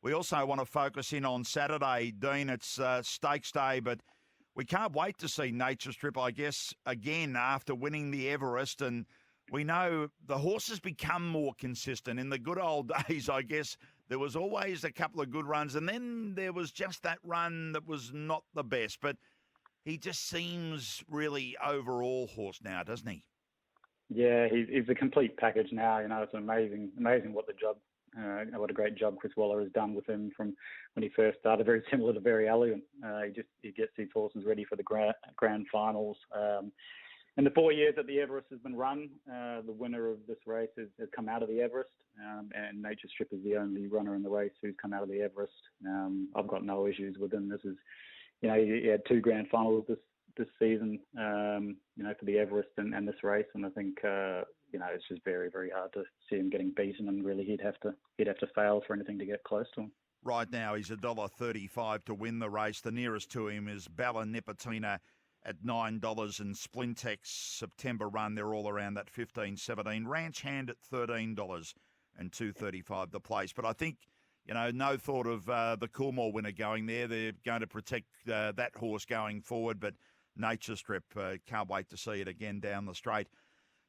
we also want to focus in on Saturday. Dean, it's Stakes Day, but we can't wait to see Nature Strip, I guess, again after winning the Everest. And we know the horses become more consistent. In the good old days, I guess, there was always a couple of good runs, and then there was just that run that was not the best. But he just seems really overall horse now, doesn't he? Yeah, he's a complete package now. It's amazing what what a great job Chris Waller has done with him from when he first started. Very similar to Very Elegant. He gets these horses ready for the grand finals. In the 4 years that the Everest has been run, the winner of this race has come out of the Everest, and Nature Strip is the only runner in the race who's come out of the Everest. I've got no issues with him. This is, he had 2 grand finals this season, for the Everest and this race, and I think it's just very, very hard to see him getting beaten, and really he'd have to fail for anything to get close to him. Right now he's $1.35 to win the race. The nearest to him is Bella Nipotina at $9, and Splintex September run, they're all around that 15-17. Ranch Hand at $13 and $2.35 the place. But I think, no thought of the Coolmore winner going there. They're going to protect that horse going forward, but Nature Strip, can't wait to see it again down the straight.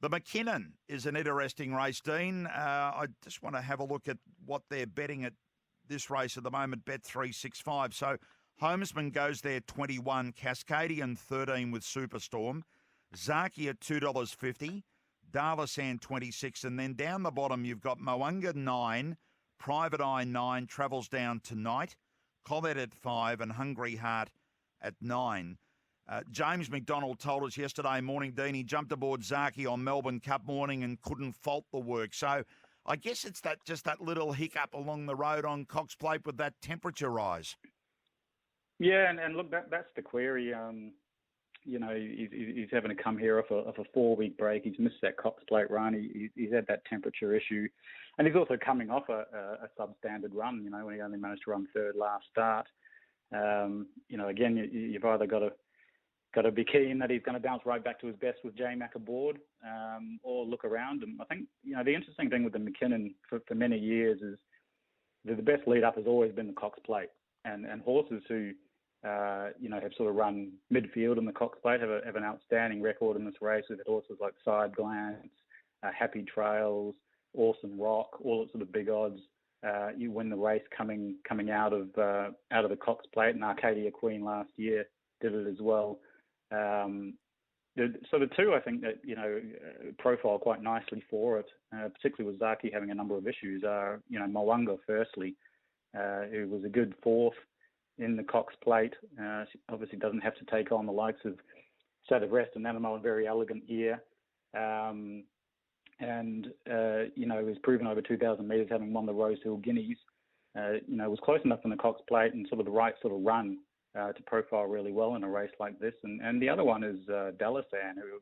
The Mackinnon is an interesting race, Dean. I just want to have a look at what they're betting at this race at the moment, Bet365. So Homesman goes there 21, Cascadian 13 with Superstorm, Zaki at $2.50, Darlasan 26, and then down the bottom you've got Moanga 9, Private Eye 9, travels down tonight, Colette at 5, and Hungry Heart at 9. James McDonald told us yesterday morning, Dean, he jumped aboard Zaki on Melbourne Cup morning and couldn't fault the work. So I guess it's just that little hiccup along the road on Cox Plate with that temperature rise. Yeah, and look, that's the query. He's having to come here off a 4-week break. He's missed that Cox Plate run. He's had that temperature issue, and he's also coming off a substandard run. When he only managed to run third last start. Again, you've either got to be keen that he's going to bounce right back to his best with J-Mac aboard, or look around him. I think the interesting thing with the Mackinnon for many years is the best lead up has always been the Cox Plate, and horses who have sort of run midfield in the Cox Plate have an outstanding record in this race with horses like Side Glance, Happy Trails, Awesome Rock, all at sort of big odds. You win the race coming out of the Cox Plate, and Arcadia Queen last year did it as well. The two I think that profile quite nicely for it, particularly with Zaki having a number of issues, are Moanga firstly, who was a good 4th in the Cox Plate. She obviously doesn't have to take on the likes of State of Rest and Animo and Very Elegant here. Has proven over 2,000 metres, having won the Rose Hill Guineas. Was close enough in the Cox Plate and sort of the right sort of run to profile really well in a race like this. And the other one is Delasan, who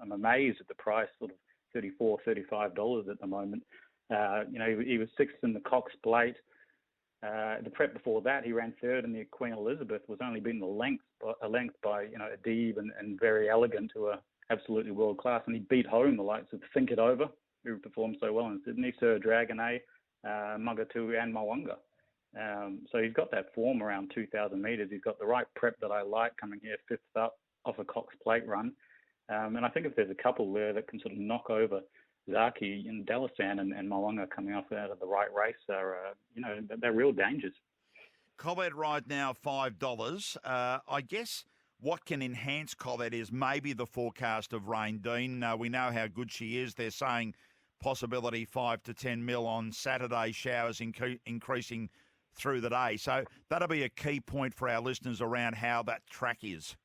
I'm amazed at the price, sort of $34, $35 at the moment. He was 6th in the Cox Plate. The prep before that, he ran 3rd in the Queen Elizabeth, was only beaten a length by Adib and Very Elegant, who are absolutely world class, and he beat home the likes of Think It Over, who performed so well in Sydney, Sir Dragonet, Mugatu, and Moanga. So he's got that form around 2,000 metres. He's got the right prep that I like, coming here 5th up off a Cox Plate run. And I think if there's a couple there that can sort of knock over Zaki and Delasan and Moanga coming off out of the right race, they're real dangers. Colette right now $5. I guess what can enhance Colette is maybe the forecast of rain, Dean. We know how good she is. They're saying possibility 5 to 10 mil on Saturday, showers increasing through the day. So that'll be a key point for our listeners around how that track is.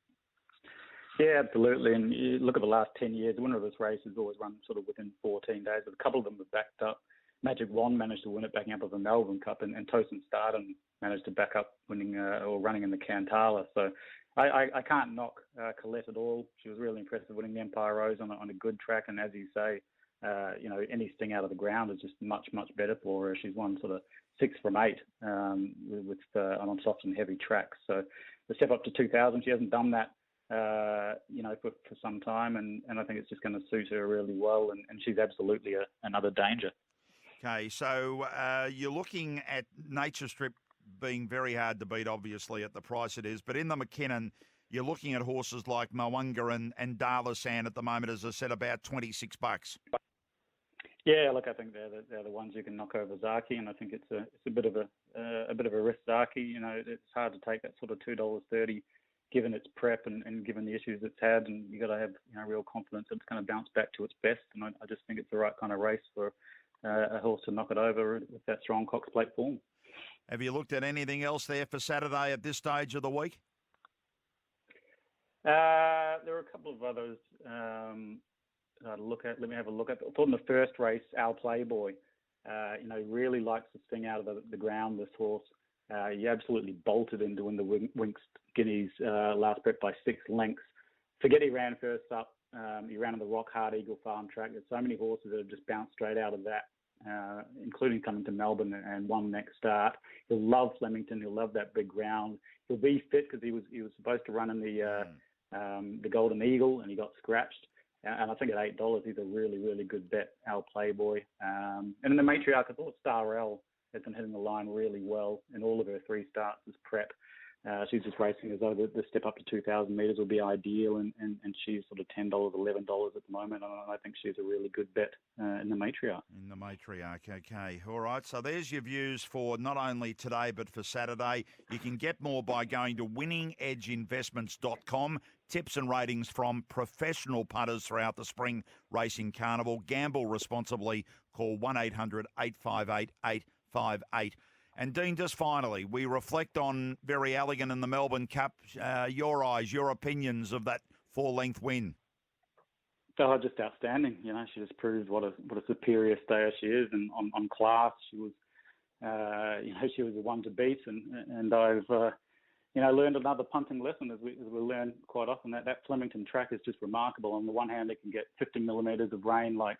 Yeah, absolutely. And you look at the last 10 years, the winner of this race has always run sort of within 14 days. But a couple of them have backed up. Magic Wand managed to win it backing up of the Melbourne Cup, and Tosin Stardom managed to back up winning or running in the Cantala. So I can't knock Colette at all. She was really impressive winning the Empire Rose on a good track. And as you say, any sting out of the ground is just much, much better for her. She's won sort of 6 from 8 on soft and heavy tracks. So the step up to 2,000, she hasn't done that, for some time. And I think it's just going to suit her really well. And she's absolutely another danger. Okay, so you're looking at Nature Strip being very hard to beat, obviously, at the price it is. But in the Mackinnon, you're looking at horses like Mwanga and Darlasan at the moment, as I said, about $26. Yeah, look, I think they're the ones you can knock over Zaki, and I think it's a bit of a risk Zaki. You know, it's hard to take that sort of $2.30, given its prep and given the issues it's had, and you got to have real confidence that it's going to bounce back to its best. And I just think it's the right kind of race for a horse to knock it over with that strong Cox Plate form. Have you looked at anything else there for Saturday at this stage of the week? There are a couple of others. Look at. Let me have a look at. I thought in the first race, Our Playboy, really likes to sting out of the ground. This horse, he absolutely bolted in to win the Winx Guineas last prep by 6 lengths. Forget he ran first up. He ran on the Rock Hard Eagle Farm track. There's so many horses that have just bounced straight out of that, including coming to Melbourne and won next start. He'll love Flemington. He'll love that big ground. He'll be fit because he was supposed to run in the Golden Eagle and he got scratched. And I think at $8, he's a really, really good bet, Our Playboy. And in the Matriarch, I thought Star L has been hitting the line really well in all of her 3 starts as prep. She's just racing as though the step up to 2,000 metres will be ideal, and she's sort of $10, $11 at the moment. And I think she's a really good bet in the Matriarch. In the Matriarch, okay. All right, so there's your views for not only today but for Saturday. You can get more by going to winningedgeinvestments.com. Tips and ratings from professional punters throughout the Spring Racing Carnival. Gamble responsibly. Call 1-800-858-858. And Dean, just finally, we reflect on Very Elegant in the Melbourne Cup. Your eyes, your opinions of that 4-length win. Oh, just outstanding. She just proved what a superior stayer she is, and on class, she was, she was the one to beat. And I've, learned another punting lesson as we learn quite often that Flemington track is just remarkable. On the one hand, it can get 50 millimetres of rain like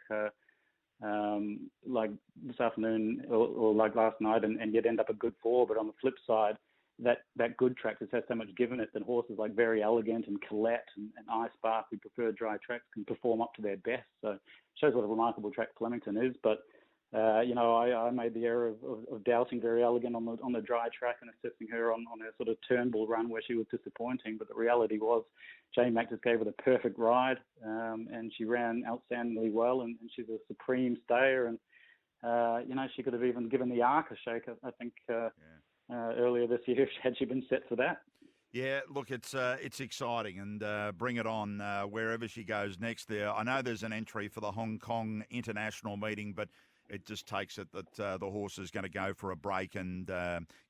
this afternoon or like last night, and yet end up a good 4. But on the flip side, that good track just has so much given it that horses like Very Elegant and Colette and Ice Spark, who prefer dry tracks, can perform up to their best. So it shows what a remarkable track Flemington is. But I made the error of doubting Very Elegant on the dry track and assessing her on her sort of Turnbull run where she was disappointing. But the reality was, J Mac just gave her the perfect ride, and she ran outstandingly well, and she's a supreme stayer. And she could have even given the Arc a shake, I think, earlier this year had she been set for that. Yeah, look, it's exciting, and bring it on wherever she goes next there. I know there's an entry for the Hong Kong International meeting, but it just takes it that the horse is going to go for a break and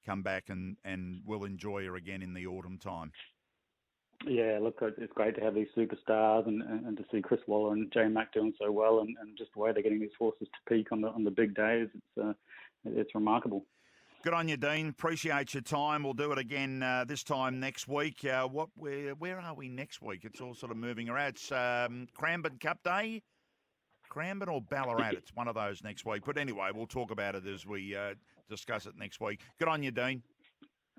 come back and we'll enjoy her again in the autumn time. Yeah, look, it's great to have these superstars and to see Chris Waller and J Mac doing so well, and just the way they're getting these horses to peak on the big days. It's remarkable. Good on you, Dean. Appreciate your time. We'll do it again this time next week. Where are we next week? It's all sort of moving around. It's Cranbourne Cup Day. Cranbourne or Ballarat? It's one of those next week. But anyway, we'll talk about it as we discuss it next week. Good on you, Dean.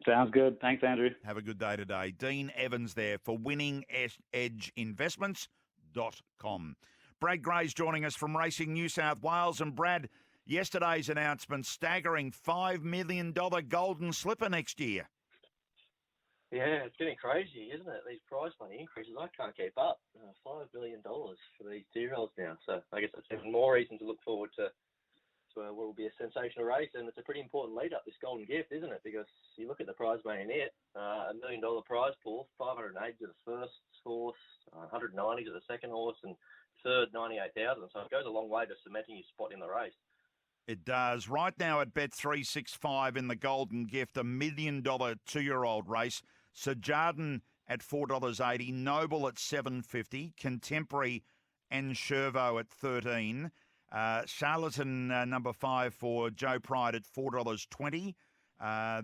Sounds good. Thanks, Andrew. Have a good day today. Dean Evans there for winningedgeinvestments.com. Brad Gray's joining us from Racing New South Wales. And Brad, yesterday's announcement, staggering $5 million golden slipper next year. Yeah, it's getting crazy, isn't it? These prize money increases, I can't keep up. $5 million for these 2-year-olds now. So I guess that's even more reason to look forward to what will be a sensational race. And it's a pretty important lead-up, this Golden Gift, isn't it? Because you look at the prize money in it, $1 million prize pool, 580 to the first horse, 190 to the second horse, and third, 98,000. So it goes a long way to cementing your spot in the race. It does. Right now at Bet365 in the Golden Gift, $1 million 2-year-old race. Sir Jardin at $4.80, Noble at $7.50, Contemporary and Shervo at $13, Charlatan number 5 for Joe Pride at $4.20.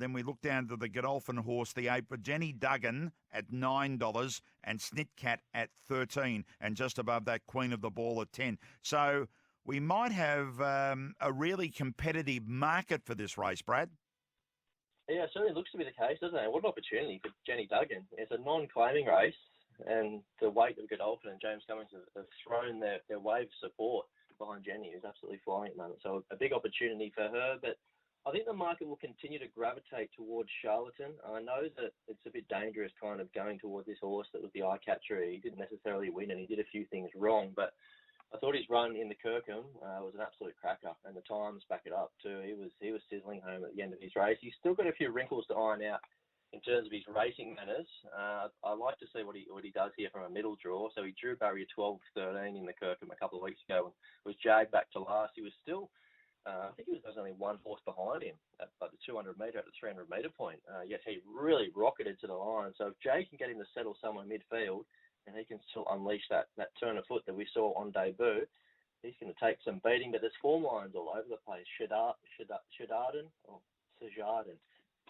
Then we look down to the Godolphin horse, the 8 for Jenny Duggan at $9 and Snitcat at $13, and just above that Queen of the Ball at $10. So we might have a really competitive market for this race, Brad. Yeah, it certainly looks to be the case, doesn't it? What an opportunity for Jenny Duggan. It's a non-claiming race, and the weight of Godolphin and James Cummings have thrown their wave of support behind Jenny, who's absolutely flying at the moment. So a big opportunity for her. But I think the market will continue to gravitate towards Charlatan. I know that it's a bit dangerous kind of going towards this horse that was the eye catcher. He didn't necessarily win and he did a few things wrong, but I thought his run in the Kirkham was an absolute cracker, and the times back it up too. He was sizzling home at the end of his race. He's still got a few wrinkles to iron out in terms of his racing manners. I like to see what he does here from a middle draw. So he drew barrier 12-13 in the Kirkham a couple of weeks ago and was jagged back to last. He was still, I think there was only one horse behind him at the 200 metre, at the 300 metre point. Yet he really rocketed to the line. So if Jay can get him to settle somewhere midfield, and he can still unleash that turn of foot that we saw on debut, he's going to take some beating. But there's form lines all over the place. Shadardin,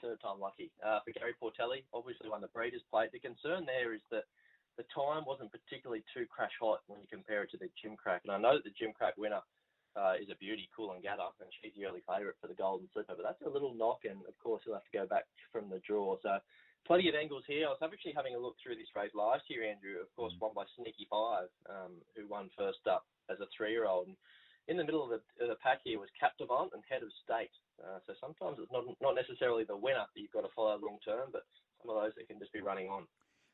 third time lucky. For Gary Portelli, obviously won the Breeders' Plate. The concern there is that the time wasn't particularly too crash hot when you compare it to the Gimcrack. And I know that the Gimcrack winner is a beauty, Cool and Gather, and she's the early favourite for the Golden Slipper. But that's a little knock, and of course he'll have to go back from the draw. So plenty of angles here. I was actually having a look through this race last year, Andrew, of course, won by Sneaky Five, who won first up as a 3-year-old. And in the middle of the pack here was Captivant and Head of State. So sometimes it's not necessarily the winner that you've got to follow long term, but some of those that can just be running on.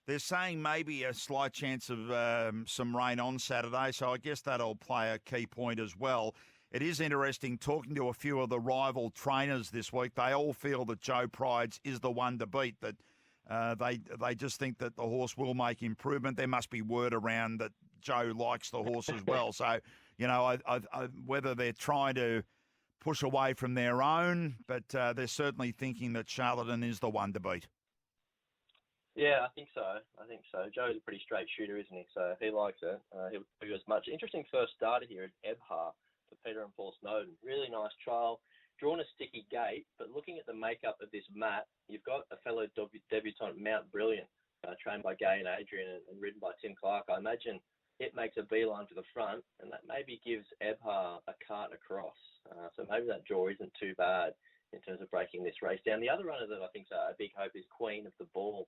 They're saying maybe a slight chance of some rain on Saturday, so I guess that'll play a key point as well. It is interesting talking to a few of the rival trainers this week. They all feel that Joe Pride's is the one to beat, that they just think that the horse will make improvement. There must be word around that Joe likes the horse as well. So, you know, whether they're trying to push away from their own, but they're certainly thinking that Charlatan is the one to beat. Yeah, I think so. Joe's a pretty straight shooter, isn't he? So if he likes it, he'll do as much. Interesting first starter here at Ebha for Peter and Paul Snowden. Really nice trial. Drawn a sticky gate, but looking at the makeup of this mat, you've got a fellow debutant, Mount Brilliant, trained by Gay and Adrian and ridden by Tim Clark. I imagine it makes a beeline to the front, and that maybe gives Ebha a cart across. So maybe that draw isn't too bad in terms of breaking this race down. The other runner that I think is a big hope is Queen of the Ball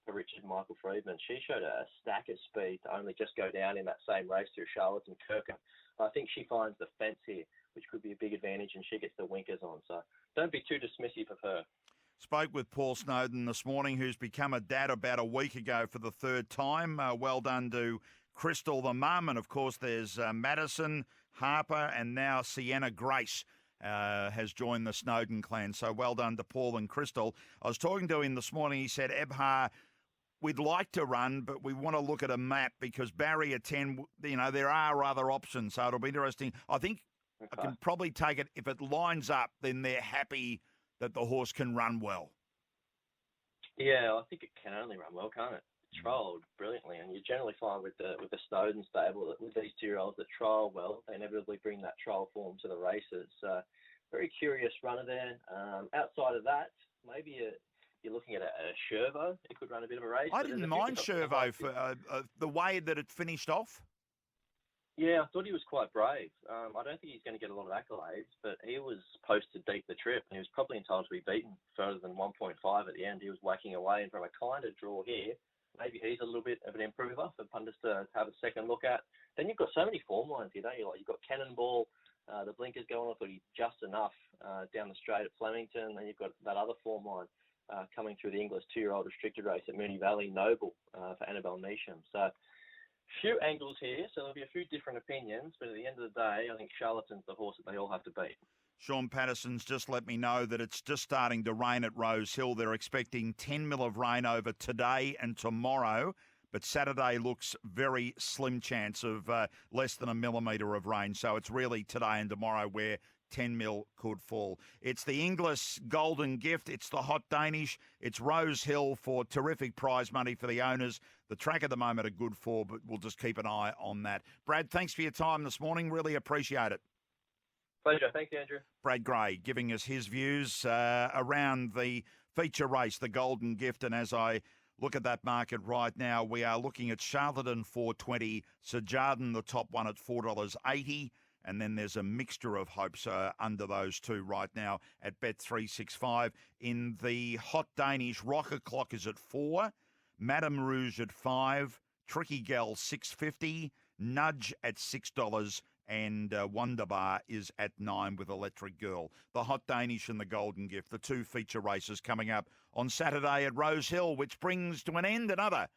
for Richard Michael Friedman. She showed a stack of speed to only just go down in that same race through Charlotte and Kirkham. I think she finds the fence here, which could be a big advantage, and she gets the winkers on. So don't be too dismissive of her. Spoke with Paul Snowden this morning, who's become a dad about a week ago for the third time. Well done to Crystal, the mum. And, of course, there's Madison, Harper, and now Sienna Grace has joined the Snowden clan. So well done to Paul and Crystal. I was talking to him this morning. He said, Ebha, we'd like to run, but we want to look at a map because barrier 10, you know, there are other options. So it'll be interesting. I think I can probably take it. If it lines up, then they're happy that the horse can run well. Yeah, I think it can only run well, can't it? It trialled brilliantly, and you generally find with the Snowden stable that with these 2-year-olds that trial well, they inevitably bring that trial form to the races. Very curious runner there. Outside of that, maybe you're looking at a Shervo. It could run a bit of a race. I didn't mind Shervo for the way that it finished off. Yeah, I thought he was quite brave. I don't think he's going to get a lot of accolades, but he was posted deep the trip, and he was probably entitled to be beaten further than 1.5 at the end. He was whacking away, and from a kind of draw here, maybe he's a little bit of an improver for punters to have a second look at. Then you've got so many form lines here, don't you? Like you've got Cannonball, the blinkers going on, I thought he's just enough down the straight at Flemington. Then you've got that other form line coming through the English 2-year-old restricted race at Moonee Valley, Noble for Annabelle Neesham. So few angles here, so there'll be a few different opinions, but at the end of the day, I think Charlatan's the horse that they all have to beat. Sean Patterson's just let me know that it's just starting to rain at Rose Hill. They're expecting 10 mil of rain over today and tomorrow, but Saturday looks very slim chance of less than 1 millimetre of rain. So it's really today and tomorrow where 10 mil could fall. It's the Inglis Golden Gift. It's the Hot Danish. It's Rose Hill for terrific prize money for the owners. The track at the moment are good for, but we'll just keep an eye on that. Brad, thanks for your time this morning. Really appreciate it. Pleasure. Thanks, Andrew. Brad Gray giving us his views around the feature race, the Golden Gift. And as I look at that market right now, we are looking at Charlatan $4.20, Sir Jardin, the top one at $4.80. And then there's a mixture of hopes under those two right now at Bet365. In the Hot Danish, Rocker Clock is at 4, Madame Rouge at 5, Tricky Gal $6.50, Nudge at $6, and Wonderbar is at 9 with Electric Girl. The Hot Danish and the Golden Gift, the two feature races coming up on Saturday at Rose Hill, which brings to an end another